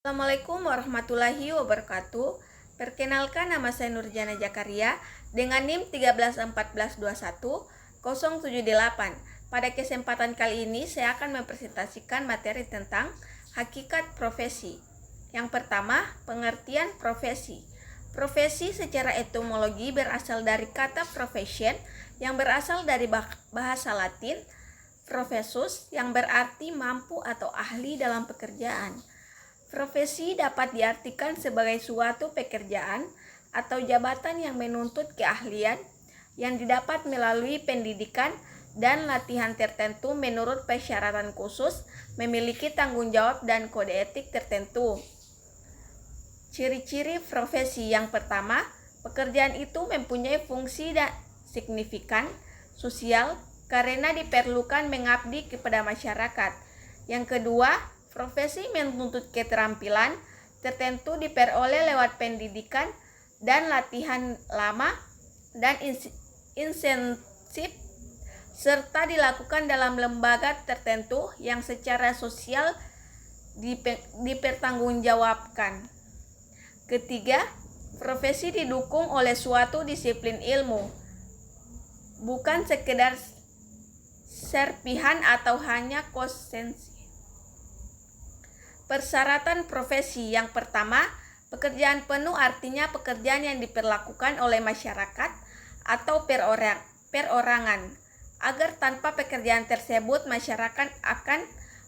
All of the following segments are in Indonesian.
Assalamualaikum warahmatullahi wabarakatuh. Perkenalkan, nama saya Nurjana Jakaria dengan NIM 131421078. Pada kesempatan kali ini saya akan mempresentasikan materi tentang hakikat profesi. Yang pertama, pengertian profesi. Profesi secara etimologi berasal dari kata profession yang berasal dari bahasa Latin professus yang berarti mampu atau ahli dalam pekerjaan. Profesi dapat diartikan sebagai suatu pekerjaan atau jabatan yang menuntut keahlian yang didapat melalui pendidikan dan latihan tertentu menurut persyaratan khusus, memiliki tanggung jawab dan kode etik tertentu. Ciri-ciri profesi: yang pertama, pekerjaan itu mempunyai fungsi dan signifikan sosial karena diperlukan mengabdi kepada masyarakat. Yang kedua, profesi menuntut keterampilan tertentu diperoleh lewat pendidikan dan latihan lama dan intensif, serta dilakukan dalam lembaga tertentu yang secara sosial dipertanggungjawabkan. Ketiga, profesi didukung oleh suatu disiplin ilmu, bukan sekedar serpihan atau hanya konsensi. Persyaratan profesi: yang pertama, pekerjaan penuh artinya pekerjaan yang diperlakukan oleh masyarakat atau perorangan, agar tanpa pekerjaan tersebut masyarakat akan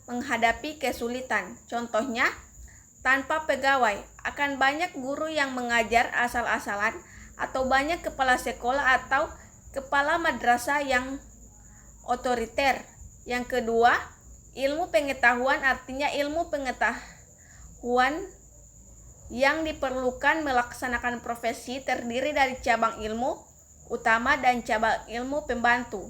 menghadapi kesulitan. Contohnya, tanpa pegawai akan banyak guru yang mengajar asal-asalan atau banyak kepala sekolah atau kepala madrasah yang otoriter. Yang kedua, ilmu pengetahuan artinya ilmu pengetahuan yang diperlukan melaksanakan profesi terdiri dari cabang ilmu utama dan cabang ilmu pembantu.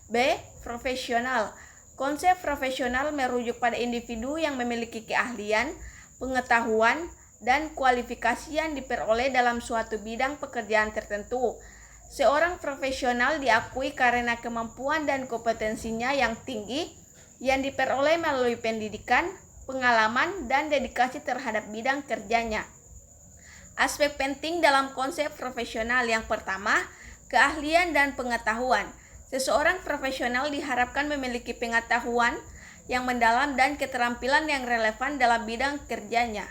B. Profesional. Konsep profesional merujuk pada individu yang memiliki keahlian, pengetahuan, dan kualifikasi yang diperoleh dalam suatu bidang pekerjaan tertentu. Seorang profesional diakui karena kemampuan dan kompetensinya yang tinggi yang diperoleh melalui pendidikan, pengalaman, dan dedikasi terhadap bidang kerjanya. Aspek penting dalam konsep profesional: yang pertama, keahlian dan pengetahuan. Seseorang profesional diharapkan memiliki pengetahuan yang mendalam dan keterampilan yang relevan dalam bidang kerjanya.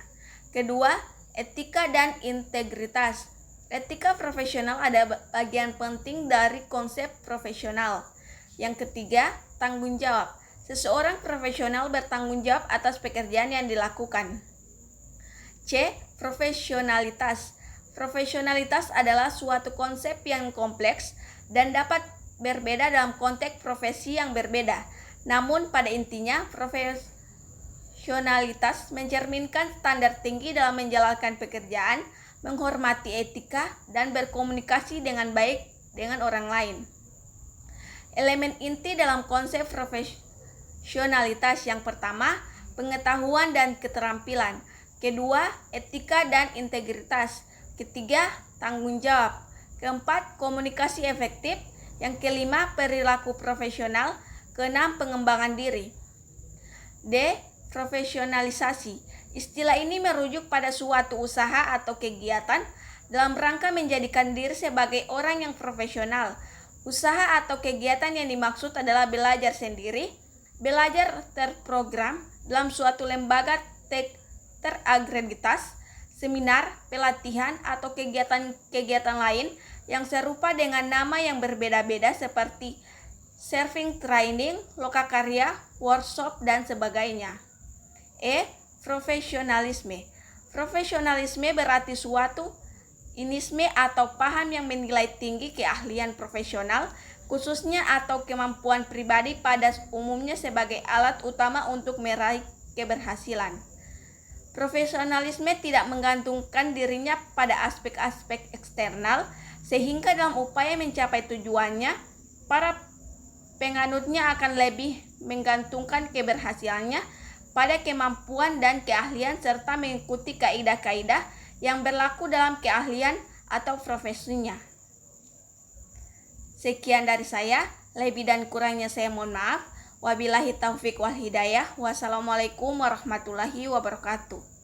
Kedua, etika dan integritas. Etika profesional ada bagian penting dari konsep profesional. Yang ketiga, tanggung jawab. Seseorang profesional bertanggung jawab atas pekerjaan yang dilakukan. C. Profesionalitas. Profesionalitas adalah suatu konsep yang kompleks dan dapat berbeda dalam konteks profesi yang berbeda. Namun pada intinya, profesionalitas mencerminkan standar tinggi dalam menjalankan pekerjaan, menghormati etika, dan berkomunikasi dengan baik dengan orang lain. Elemen inti dalam konsep profesionalitas: yang pertama, pengetahuan dan keterampilan. Kedua, etika dan integritas. Ketiga, tanggung jawab. Keempat, komunikasi efektif. Yang kelima, perilaku profesional. Keenam, pengembangan diri. D. Profesionalisasi. Istilah ini merujuk pada suatu usaha atau kegiatan dalam rangka menjadikan diri sebagai orang yang profesional. Usaha atau kegiatan yang dimaksud adalah belajar sendiri, belajar terprogram dalam suatu lembaga terakreditas, seminar, pelatihan, atau kegiatan lain yang serupa dengan nama yang berbeda-beda seperti serving training, lokakarya, workshop, dan sebagainya. E. Profesionalisme. Profesionalisme berarti suatu inisme atau paham yang menilai tinggi keahlian profesional, khususnya atau kemampuan pribadi pada umumnya sebagai alat utama untuk meraih keberhasilan. Profesionalisme tidak menggantungkan dirinya pada aspek-aspek eksternal, sehingga dalam upaya mencapai tujuannya, para penganutnya akan lebih menggantungkan keberhasilannya pada kemampuan dan keahlian serta mengikuti kaidah-kaidah yang berlaku dalam keahlian atau profesinya. Sekian dari saya, lebih dan kurangnya saya mohon maaf. Wabillahi taufik wal hidayah. Wassalamualaikum warahmatullahi wabarakatuh.